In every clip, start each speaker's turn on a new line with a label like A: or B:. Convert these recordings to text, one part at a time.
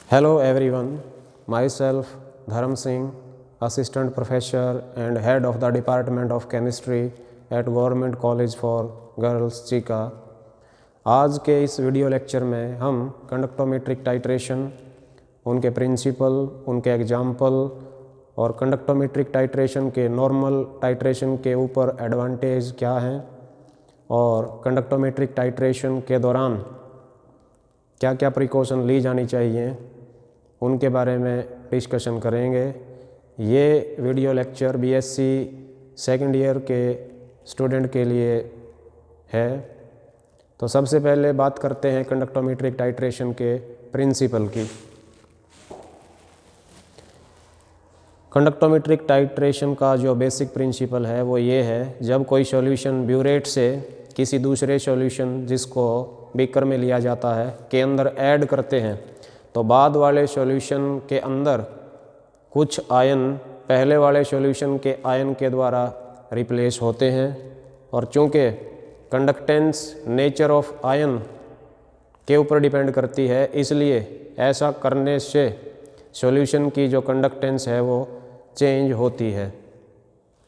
A: Hello everyone, myself Dharam Singh, Assistant Professor and Head of the Department of Chemistry at Government College for Girls Chica. आज के इस video lecture में हम conductometric titration, उनके principal, उनके example और conductometric titration के normal titration के ऊपर एडवांटेज क्या हैं और कंडक्टोमेट्रिक टाइट्रेशन के दौरान क्या क्या प्रिकॉशन ली जानी चाहिए उनके बारे में डिस्कशन करेंगे। ये video lecture BSc second year के स्टूडेंट के लिए है। तो सबसे पहले बात करते हैं कंडक्टोमेट्रिक टाइट्रेशन के प्रिंसिपल की। कंडक्टोमेट्रिक टाइट्रेशन का जो बेसिक प्रिंसिपल है वो ये है, जब कोई सॉल्यूशन ब्यूरेट से किसी दूसरे सॉल्यूशन जिसको बीकर में लिया जाता है के अंदर ऐड करते हैं तो बाद वाले सॉल्यूशन के अंदर कुछ आयन पहले वाले सॉल्यूशन के आयन के द्वारा रिप्लेस होते हैं और चूँकि कंडक्टेंस नेचर ऑफ आयन के ऊपर डिपेंड करती है, इसलिए ऐसा करने से सॉल्यूशन की जो कंडक्टेंस है वो चेंज होती है।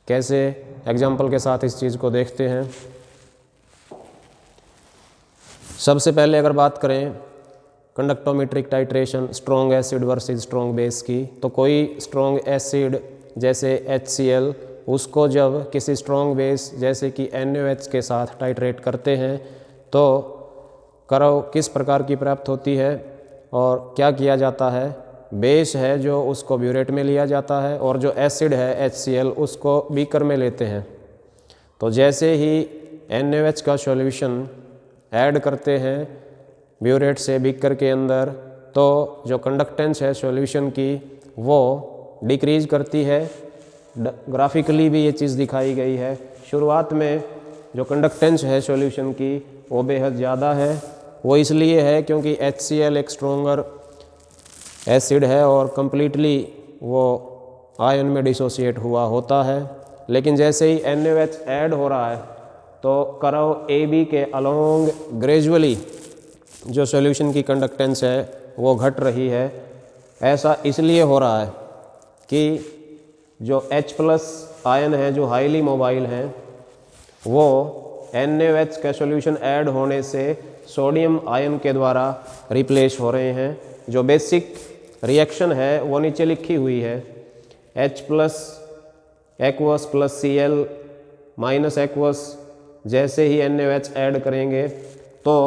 A: कैसे, एग्जाम्पल के साथ इस चीज़ को देखते हैं। सबसे पहले अगर बात करें conductometric titration strong acid versus strong base की, तो कोई स्ट्रॉन्ग एसिड जैसे HCl उसको जब किसी स्ट्रॉन्ग बेस जैसे कि NaOH के साथ टाइट्रेट करते हैं तो कर्व किस प्रकार की प्राप्त होती है और क्या किया जाता है। बेस है जो उसको ब्यूरेट में लिया जाता है और जो एसिड है HCl उसको बीकर में लेते हैं। तो जैसे ही NaOH का सॉल्यूशन ऐड करते हैं ब्यूरेट से बीकर के अंदर, तो जो कंडक्टेंस है सॉल्यूशन की वो डिक्रीज करती है। ग्राफिकली भी ये चीज़ दिखाई गई है। शुरुआत में जो कंडक्टेंस है सॉल्यूशन की वो बेहद ज़्यादा है। वो इसलिए है क्योंकि HCl एक स्ट्रोंगर एसिड है और कम्प्लीटली वो आयन में डिसोसिएट हुआ होता है। लेकिन जैसे ही NaOH ऐड हो रहा है तो कर्व AB के अलोंग ग्रेजुअली जो सॉल्यूशन की कंडक्टेंस है वो घट रही है। ऐसा इसलिए हो रहा है कि जो H+ आयन है जो हाईली मोबाइल हैं वो NaOH का सॉल्यूशन ऐड होने से सोडियम आयन के द्वारा रिप्लेस हो रहे हैं। जो बेसिक रिएक्शन है वो नीचे लिखी हुई है, H+ aqueous plus Cl minus aqueous. जैसे ही NaOH ऐड करेंगे तो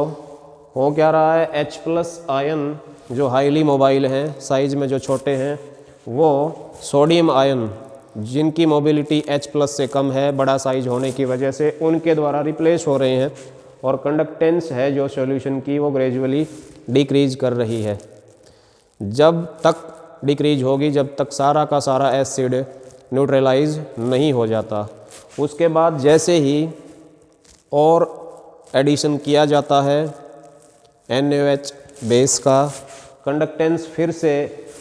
A: हो क्या रहा है, H+ आयन जो हाईली मोबाइल हैं, साइज में जो छोटे हैं, वो सोडियम आयन जिनकी मोबिलिटी H+ से कम है बड़ा साइज होने की वजह से, उनके द्वारा रिप्लेस हो रहे हैं और कंडक्टेंस है जो सॉल्यूशन की वो ग्रेजुअली डिक्रीज कर रही है। जब तक डिक्रीज होगी जब तक सारा का सारा एसिड न्यूट्रलाइज नहीं हो जाता। उसके बाद जैसे ही और एडिशन किया जाता है NaOH बेस का, कंडक्टेंस फिर से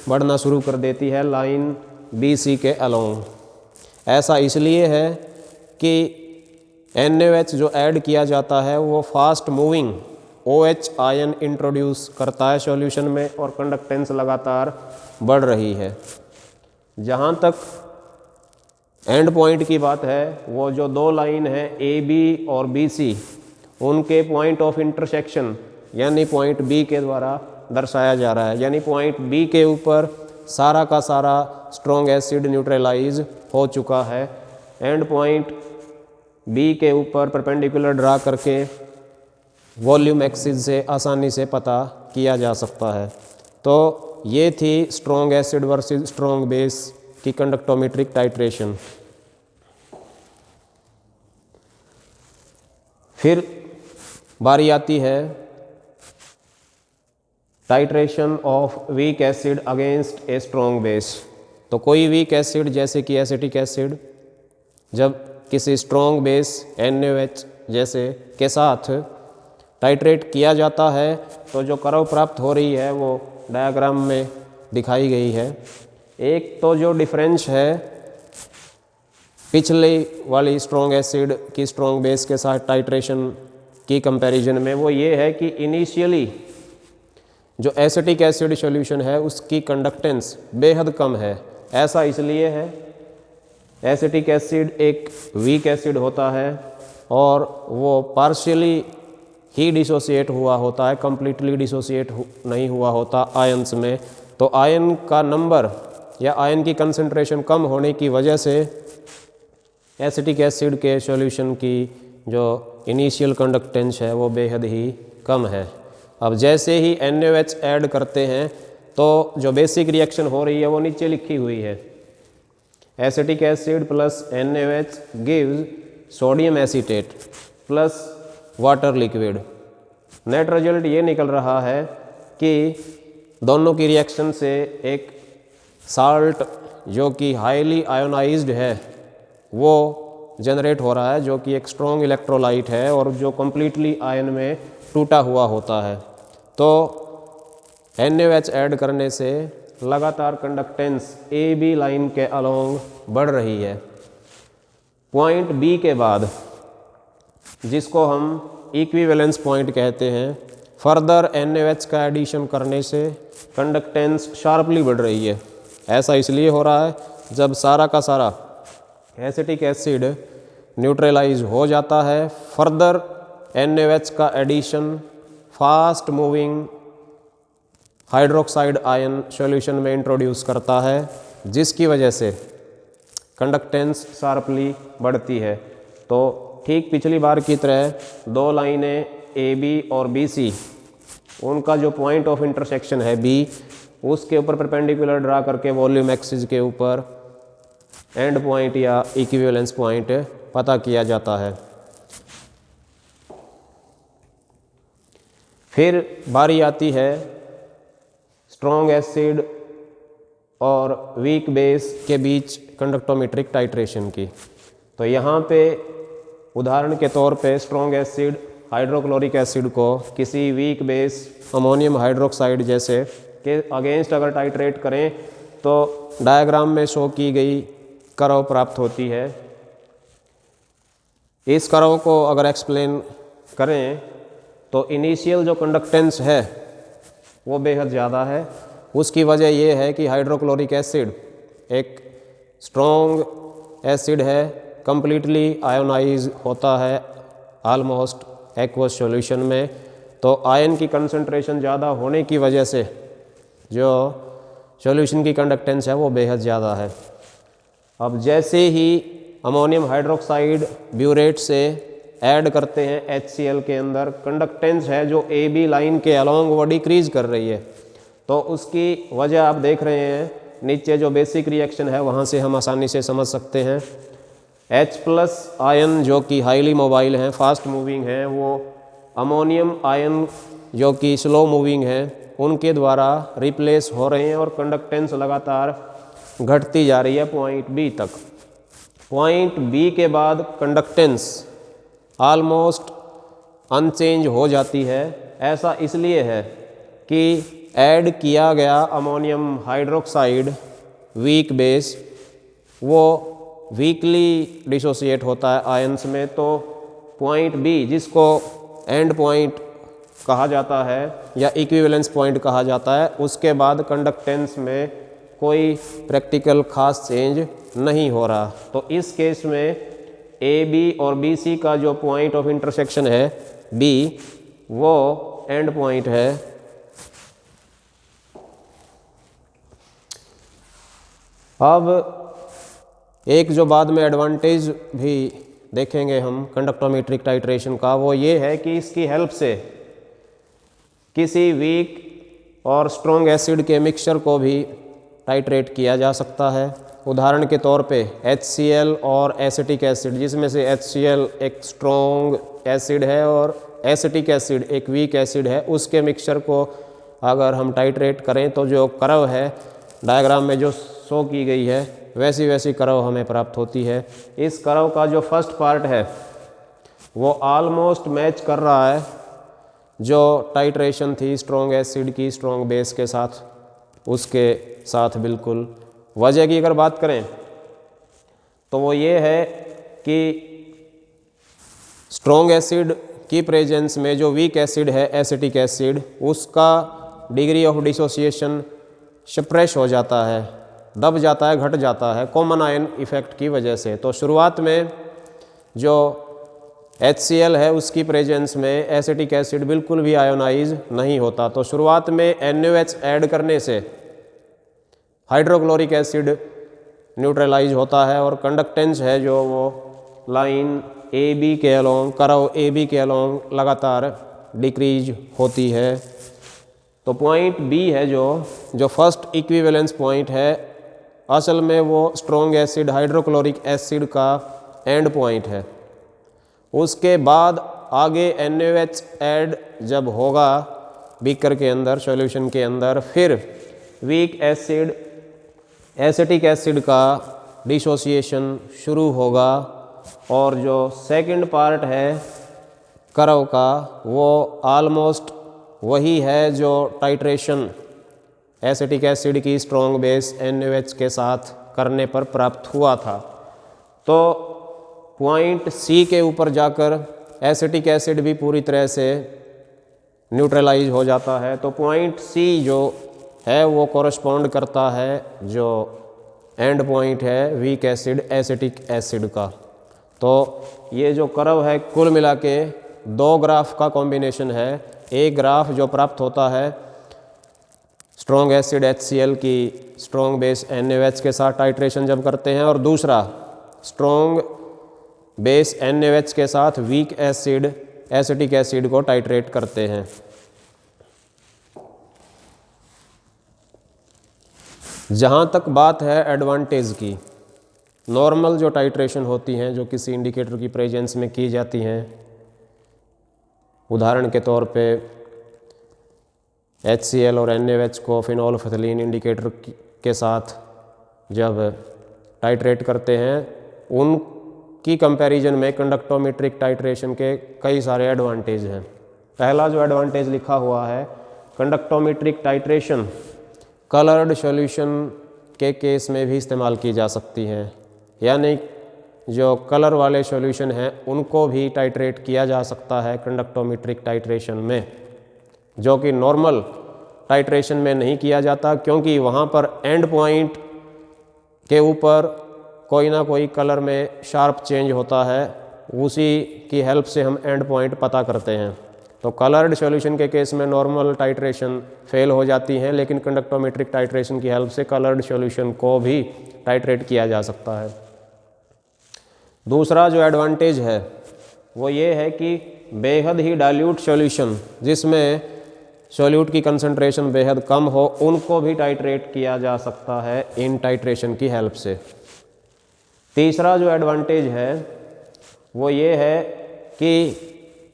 A: बढ़ना शुरू कर देती है लाइन BC के अलोंग। ऐसा इसलिए है कि NaOH जो ऐड किया जाता है वो fast moving OH ion introduce करता है सॉल्यूशन में और कंडक्टेंस लगातार बढ़ रही है। जहाँ तक एंड पॉइंट की बात है, वो जो दो लाइन है AB और BC, उनके पॉइंट ऑफ इंटरसेक्शन यानी पॉइंट B के द्वारा दर्शाया जा रहा है। यानी पॉइंट B के ऊपर सारा का सारा स्ट्रॉन्ग एसिड न्यूट्रलाइज हो चुका है। एंड पॉइंट B के ऊपर परपेंडिकुलर ड्रा करके वॉल्यूम एक्सिस से आसानी से पता किया जा सकता है। तो ये थी strong acid versus strong base की कंडक्टोमेट्रिक टाइट्रेशन। फिर बारी आती है titration of weak acid against a strong base. तो कोई वीक एसिड जैसे कि एसिटिक एसिड जब किसी स्ट्रॉन्ग बेस NaOH जैसे के साथ टाइट्रेट किया जाता है तो जो कर्व प्राप्त हो रही है वो डायग्राम में दिखाई गई है। एक तो जो डिफरेंस है पिछले वाली स्ट्रॉन्ग एसिड की स्ट्रॉन्ग बेस के साथ टाइट्रेशन की कंपैरिजन में, वो ये है कि इनिशियली जो एसिटिक एसिड सॉल्यूशन है उसकी कंडक्टेंस बेहद कम है। ऐसा इसलिए है, एसिटिक एसिड एक वीक एसिड होता है और वो पार्शियली ही डिसोसिएट हुआ होता है, कंप्लीटली डिसोसिएट नहीं हुआ होता आयंस में। तो आयन का नंबर या आयन की कंसंट्रेशन कम होने की वजह से एसिटिक एसिड के सॉल्यूशन की जो इनिशियल कंडक्टेंस है वो बेहद ही कम है। अब जैसे ही NaOH ऐड करते हैं तो जो बेसिक रिएक्शन हो रही है वो नीचे लिखी हुई है। Acetic acid plus NaOH gives sodium acetate plus water liquid. Net result ये निकल रहा है कि दोनों की रिएक्शन से एक साल्ट जो कि हाईली आयोनाइज्ड है वो जनरेट हो रहा है, जो कि एक स्ट्रॉन्ग इलेक्ट्रोलाइट है और जो कम्प्लीटली आयन में टूटा हुआ होता है। तो NaOH ऐड करने से लगातार कंडक्टेंस AB लाइन के अलोंग बढ़ रही है। पॉइंट B के बाद, जिसको हम इक्विवेलेंस पॉइंट कहते हैं, फर्दर NaOH का एडिशन करने से कंडक्टेंस शार्पली बढ़ रही है। ऐसा इसलिए हो रहा है जब सारा का सारा एसिटिक एसिड न्यूट्रलाइज हो जाता है, फर्दर NaOH का addition fast moving hydroxide ion solution में इंट्रोड्यूस करता है, जिसकी वजह से कंडक्टेंस शार्पली बढ़ती है। तो ठीक पिछली बार की तरह दो लाइनें AB और BC, उनका जो पॉइंट ऑफ इंटरसेक्शन है B, उसके ऊपर परपेंडिकुलर ड्रा करके वॉल्यूम एक्सिस के ऊपर एंड पॉइंट या इक्विवेलेंस पॉइंट पता किया जाता है। फिर बारी आती है स्ट्रॉन्ग एसिड और वीक बेस के बीच कंडक्टोमेट्रिक टाइट्रेशन की। तो यहाँ पे उदाहरण के तौर पे स्ट्रॉन्ग एसिड हाइड्रोक्लोरिक एसिड को किसी वीक बेस अमोनियम हाइड्रोक्साइड जैसे के अगेंस्ट अगर टाइट्रेट करें तो डायग्राम में शो की गई कर्व प्राप्त होती है। इस कर्व को अगर एक्सप्लेन करें तो इनिशियल जो कंडक्टेंस है वो बेहद ज़्यादा है। उसकी वजह ये है कि हाइड्रोक्लोरिक एसिड एक स्ट्रॉन्ग एसिड है, कंप्लीटली आयोनाइज होता है ऑलमोस्ट एक्वस सॉल्यूशन में। तो आयन की कंसंट्रेशन ज़्यादा होने की वजह से जो सॉल्यूशन की कंडक्टेंस है वो बेहद ज़्यादा है। अब जैसे ही अमोनियम हाइड्रोक्साइड ब्यूरेट से ऐड करते हैं HCl के अंदर, कंडक्टेंस है जो AB लाइन के अलोंग वो डिक्रीज कर रही है। तो उसकी वजह आप देख रहे हैं नीचे जो बेसिक रिएक्शन है वहाँ से हम आसानी से समझ सकते हैं। H+ आयन जो कि हाईली मोबाइल हैं, फास्ट मूविंग हैं, वो अमोनियम आयन जो कि स्लो मूविंग हैं उनके द्वारा रिप्लेस हो रहे हैं और कंडक्टेंस लगातार घटती जा रही है पॉइंट B तक। पॉइंट B के बाद कंडक्टेंस ऑलमोस्ट अनचेंज हो जाती है। ऐसा इसलिए है कि ऐड किया गया अमोनियम हाइड्रोक्साइड वीक बेस वो वीकली डिसोसिएट होता है आयंस में। तो पॉइंट B, जिसको एंड पॉइंट कहा जाता है या इक्विवेलेंस पॉइंट कहा जाता है, उसके बाद कंडक्टेंस में कोई प्रैक्टिकल खास चेंज नहीं हो रहा। तो इस केस में AB और BC का जो पॉइंट ऑफ इंटरसेक्शन है B, वो एंड पॉइंट है। अब एक जो बाद में एडवांटेज भी देखेंगे हम कंडक्टोमेट्रिक टाइट्रेशन का, वो ये है कि इसकी हेल्प से किसी वीक और स्ट्रॉन्ग एसिड के मिक्सचर को भी टाइट्रेट किया जा सकता है। उदाहरण के तौर पे HCl और एसिटिक एसिड, जिसमें से HCl एक स्ट्रॉन्ग एसिड है और एसिटिक एसिड एक वीक एसिड है, उसके मिक्सचर को अगर हम टाइट्रेट करें तो जो कर्व है डायग्राम में जो शो की गई है वैसी वैसी कर्व हमें प्राप्त होती है। इस कर्व का जो फर्स्ट पार्ट है वो ऑलमोस्ट मैच कर रहा है जो टाइट्रेशन थी स्ट्रॉन्ग एसिड की स्ट्रॉन्ग बेस के साथ, उसके साथ बिल्कुल। वजह की अगर बात करें तो वो ये है कि स्ट्रॉन्ग एसिड की प्रेजेंस में जो वीक एसिड है एसिटिक एसिड, उसका डिग्री ऑफ डिसोसिएशन सप्रेस हो जाता है, दब जाता है, घट जाता है कॉमन आयन इफेक्ट की वजह से। तो शुरुआत में जो HCl है उसकी प्रेजेंस में एसिटिक एसिड बिल्कुल भी आयोनाइज नहीं होता। तो शुरुआत में NaOH ऐड करने से हाइड्रोक्लोरिक एसिड न्यूट्रलाइज होता है और कंडक्टेंस है जो वो लाइन AB के अलोंग, कर्व AB के अलोंग लगातार डिक्रीज होती है। तो पॉइंट B है जो फर्स्ट इक्विवेलेंस पॉइंट है, असल में वो स्ट्रॉन्ग एसिड हाइड्रोक्लोरिक एसिड का एंड पॉइंट है। उसके बाद आगे NaOH ऐड जब होगा बीकर के अंदर, सॉल्यूशन के अंदर, फिर वीक एसिड एसिटिक एसिड का डिसोसिएशन शुरू होगा और जो सेकंड पार्ट है कर्व का वो ऑलमोस्ट वही है जो टाइट्रेशन एसिटिक एसिड की स्ट्रॉन्ग बेस NaOH के साथ करने पर प्राप्त हुआ था। तो पॉइंट C के ऊपर जाकर एसिटिक एसिड भी पूरी तरह से न्यूट्रलाइज हो जाता है। तो पॉइंट C जो है वो कॉरस्पॉन्ड करता है जो एंड पॉइंट है वीक एसिड एसिटिक एसिड का। तो ये जो कर्व है कुल मिला के दो ग्राफ का कॉम्बिनेशन है। एक ग्राफ जो प्राप्त होता है स्ट्रॉन्ग एसिड HCl की स्ट्रॉन्ग बेस NaOH के साथ टाइट्रेशन जब करते हैं, और दूसरा स्ट्रॉन्ग बेस NaOH के साथ वीक एसिड एसिटिक एसिड को टाइट्रेट करते हैं। जहाँ तक बात है एडवांटेज की, नॉर्मल जो टाइट्रेशन होती हैं जो किसी इंडिकेटर की प्रेजेंस में की जाती हैं, उदाहरण के तौर पे HCl और NaOH को फिनोल्फेथलीन इंडिकेटर के साथ जब टाइट्रेट करते हैं, उनकी कंपैरिजन में कंडक्टोमेट्रिक टाइट्रेशन के कई सारे एडवांटेज हैं। पहला जो एडवांटेज लिखा हुआ है, कंडक्टोमेट्रिक टाइट्रेशन कलर्ड सॉल्यूशन के केस में भी इस्तेमाल की जा सकती हैं, यानी जो कलर वाले सॉल्यूशन हैं उनको भी टाइट्रेट किया जा सकता है कंडक्टोमेट्रिक टाइट्रेशन में, जो कि नॉर्मल टाइट्रेशन में नहीं किया जाता, क्योंकि वहाँ पर एंड पॉइंट के ऊपर कोई ना कोई कलर में शार्प चेंज होता है, उसी की हेल्प से हम एंड पॉइंट पता करते हैं। तो कलर्ड सॉल्यूशन के केस में नॉर्मल टाइट्रेशन फेल हो जाती हैं, लेकिन कंडक्टोमेट्रिक टाइट्रेशन की हेल्प से कलर्ड सॉल्यूशन को भी टाइट्रेट किया जा सकता है। दूसरा जो एडवांटेज है वो ये है कि बेहद ही डाइल्यूट सॉल्यूशन जिसमें सॉल्यूट की कंसंट्रेशन बेहद कम हो, उनको भी टाइट्रेट किया जा सकता है इन टाइट्रेशन की हेल्प से। तीसरा जो एडवांटेज है वो ये है कि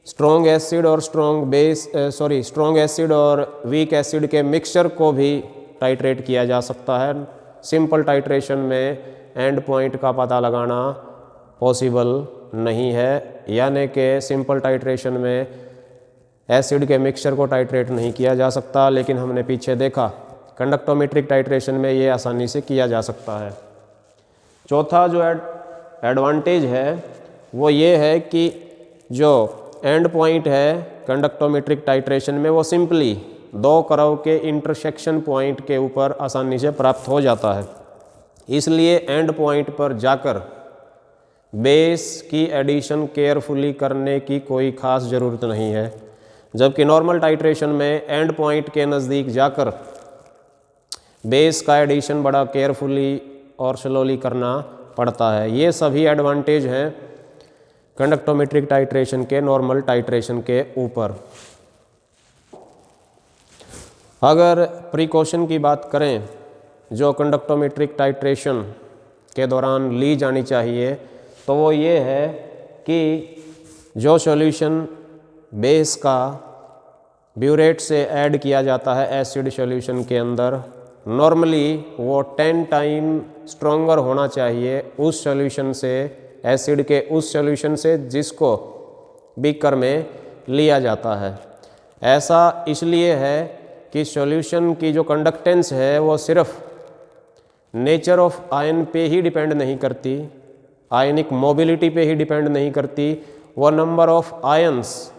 A: स्ट्रॉन्ग एसिड और स्ट्रॉन्ग एसिड और वीक एसिड के मिक्सचर को भी टाइट्रेट किया जा सकता है। सिंपल टाइट्रेशन में एंड पॉइंट का पता लगाना पॉसिबल नहीं है, यानी कि सिंपल टाइट्रेशन में एसिड के मिक्सचर को टाइट्रेट नहीं किया जा सकता, लेकिन हमने पीछे देखा कंडक्टोमेट्रिक टाइट्रेशन में ये आसानी से किया जा सकता है। चौथा जो एडवांटेज है वो ये है कि जो एंड पॉइंट है कंडक्टोमेट्रिक टाइट्रेशन में वो सिंपली दो कर्व के इंटरसेक्शन पॉइंट के ऊपर आसानी से प्राप्त हो जाता है, इसलिए एंड पॉइंट पर जाकर बेस की एडिशन केयरफुली करने की कोई खास ज़रूरत नहीं है, जबकि नॉर्मल टाइट्रेशन में एंड पॉइंट के नज़दीक जाकर बेस का एडिशन बड़ा केयरफुली और स्लोली करना पड़ता है। ये सभी एडवांटेज हैं कंडक्टोमेट्रिक टाइट्रेशन के नॉर्मल टाइट्रेशन के ऊपर। अगर प्रिकॉशन की बात करें जो कंडक्टोमेट्रिक टाइट्रेशन के दौरान ली जानी चाहिए, तो वो ये है कि जो सॉल्यूशन बेस का ब्यूरेट से ऐड किया जाता है एसिड सॉल्यूशन के अंदर, नॉर्मली वो 10 टाइम स्ट्रॉन्गर होना चाहिए उस सॉल्यूशन से, एसिड के उस सॉल्यूशन से जिसको बीकर में लिया जाता है। ऐसा इसलिए है कि सॉल्यूशन की जो कंडक्टेंस है वो सिर्फ नेचर ऑफ आयन पे ही डिपेंड नहीं करती, आयनिक मोबिलिटी पे ही डिपेंड नहीं करती, वो नंबर ऑफ आयन्स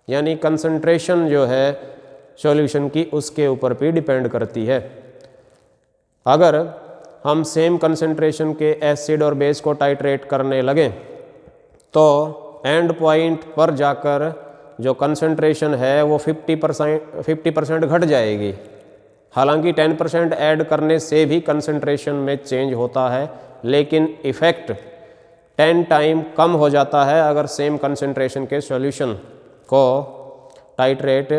A: यानी कंसंट्रेशन जो है सॉल्यूशन की उसके ऊपर भी डिपेंड करती है। अगर हम सेम कंसंट्रेशन के एसिड और बेस को टाइट्रेट करने लगें तो एंड पॉइंट पर जाकर जो कंसंट्रेशन है वो 50% घट जाएगी। हालांकि 10% ऐड करने से भी कंसंट्रेशन में चेंज होता है, लेकिन इफ़ेक्ट 10 टाइम कम हो जाता है अगर सेम कंसंट्रेशन के सॉल्यूशन को टाइट्रेट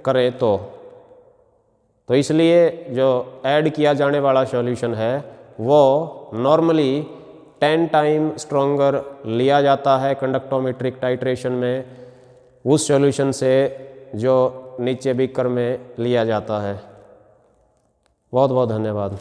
A: करें तो इसलिए जो ऐड किया जाने वाला सॉल्यूशन है वो नॉर्मली 10 टाइम स्ट्रॉन्गर लिया जाता है कंडक्टोमेट्रिक टाइट्रेशन में उस सॉल्यूशन से जो नीचे बीकर में लिया जाता है। बहुत बहुत धन्यवाद।